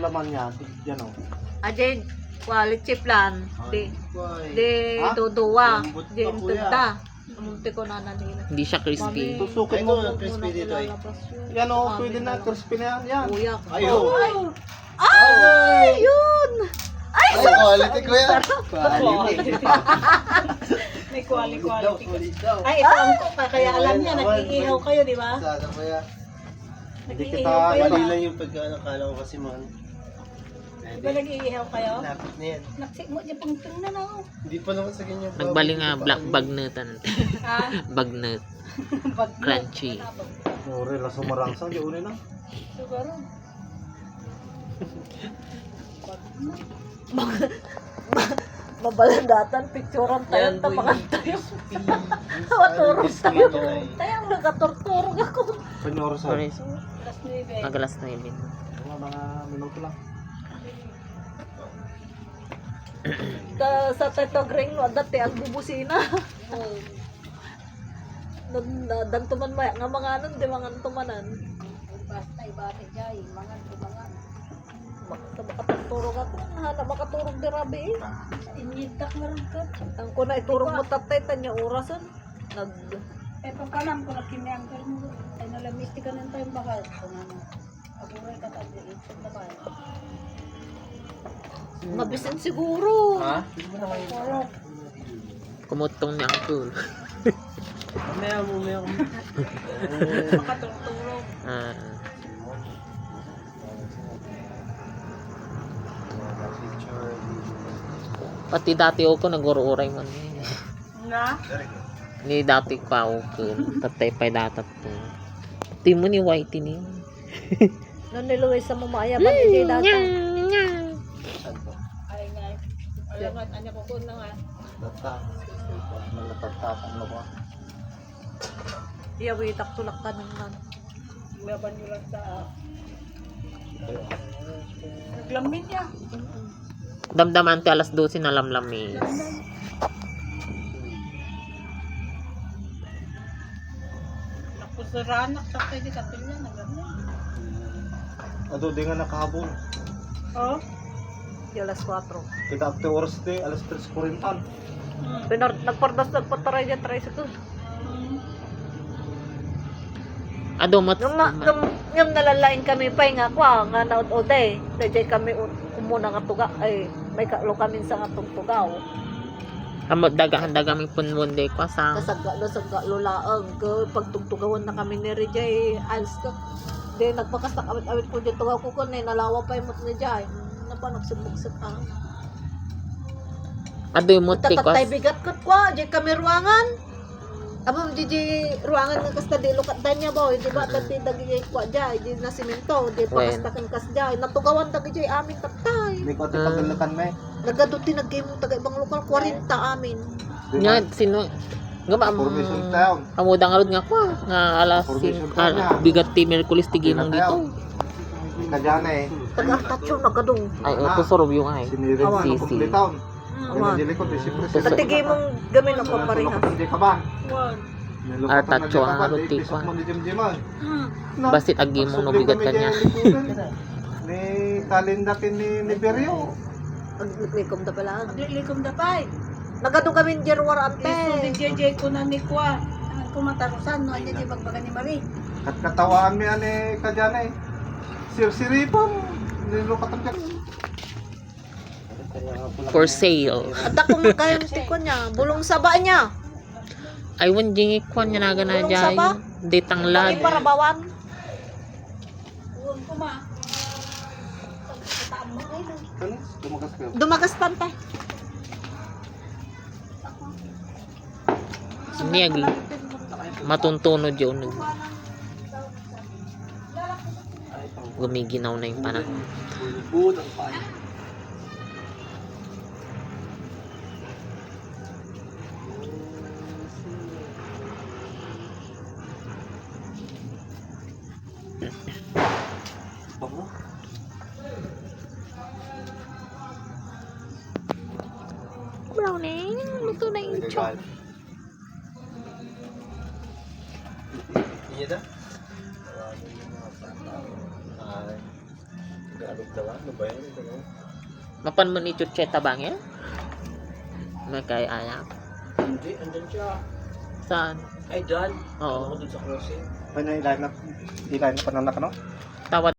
laman niya. Yan o. Ajay, quality plan. Di Ha? duduwa. Lambot Di pa, kuya. intunda. Munti ko na nanila. Hindi siya crispy. Tusukin Ito, mo. crispy dito eh. Yan o, pwede na. Crispy na yan. Yan. Kuya. Ayun. Ay, yun! Ay, quality ko yan. Quality. May quality. Solid daw. Ay, ito ang kaya alam niya, nag-iihaw kayo, di ba? Sana ko yan. Hindi kita Nag-iihaw kayo ba? Mali lang yung pagkakala ko kasi man. Di ba nag-iihaw kayo? Lapit na yan. Naksik mo dyan pang tingnan ako. Hindi pa naman sa ganyan. Nagbali nga black bagnetan. Ha? Bagnut. Crunchy. Sorry, la sumarangsang. Di unin na. Siguro. Mabalandatan, picturean tayo, tapangan tayo. Maturog tayo. Tayo, nagaturturog ako. Senyor, Sorry. sorry. Alas 9. Magalas na yun. Mga minuto lang. Sa Teto Green, dati ang bubusina. Dantuman maya, nga mga anon, di mga tumanan. Basta ibate dyan, mga tumangan. Makatagturog ako. Hana, makaturog di rabi eh. Initak na rin ka. Ang kuna iturog mo tatay, tanya orasan. Eh, pagkanam ko na kiniyangkar mo. Ay, nalamisti ka ng tayong bakal. Kung ano. Aburay ka kasi, ito na ba? Mabisin siguro. Ha? Kumutong ni Uncle. Mamaya mo. Makaturturog. Pati dati ako nag-ururay man. Na? Ni dati pa ako. Tatay pa datat to. Pati mo ni Whitey ni. Nung niluwi sa mamaya ba ni data? Ay, nga. Alam nga, anya ko na nga. Data. Malatatakan mo ba? Iyawitak tulak ka naman. Laban nyo lang sa... Naglamin niya. Damdaman ti alas 12 na lamlamis. Nakusaranak, sakay di katil niya, naglamin. Ado, di nga nakahabol. Oh? Di alas 4. Kita after oras di, alas 3:40. Nagpardas nagpataray dyan, tricycle. Ado mat. Yung nalalain kami pa nga kwa nga naud-oday. Dajay kami umuna nga tuga ay may kalo kami sa atong tugaw. Amot daga mi punwon day ko sa. Nasagga lulaang ko pagtugtugawan na kami ni Rejay als ko. Di nagpakas na awit-awit ko dito tugaw ko kun nalawa pa imot ni Jay. Napanugsig-ugsig ah. Ado imot ti ko. Tatatay bigat ko kwa, di kami ruangan. Amo di ruangan nga kasta di lukat danya ba, di ba tati dagi kwa Jay, di na simento, di pakastakan kas Jay. Natugawan dagi Jay amin tatay. Hindi ko ati pagalakan me. Nagaduti nag-game taga ibang lokal 40 amin. Nya sino nga ba Formation town. amuda nga rod nga ko nga alas Formation pa niya. bigat ti Merkulis ti gimong dito. Kadyana eh. Taga-tatyo nagadong. Ay ito sorb yung ay. Siniri mo Sisi. sa complete town. Awan. Pinadili ko, disipre Pati game mong gamin ako parehas. Hindi ka ba? One. Tatyo ang harot ti ko. Basit agi mong no bigat kanya. Ni kalindakin ni Berio. Naglikom da pala. Likom dapay. Nagadong kami Jerwar Iso di ante. JJ ko na ni Kwa. Ang kumatarusan, no? Anya di magbaga ni Marie. At katawaan mi ani kadyana eh. Sir-siripam. Nilukat ang dyan. For sale. At ako magkayong tiko niya, bulong saba niya. Ay wan jingi kwan nya naga na Bulong jay. saba? Di tanglad. Lagi para bawan. Uwan ko ma. Ano? Tumakas kayo. Dumagas pantay. Niyag matuntunod yun. Gumiginaw na yung panahon. Budang pa. Browning, luto na yung chok. Iya dah. Ay, garu Dalawa? Ano ba yan? Dalawa? Mapan mo ni Chucheta bang yan? May kay ayak. Hindi, andyan siya. Saan? Ay, dyan. Oo. Ako dun sa crossing. Ano, ilan na pa na ano? Tawad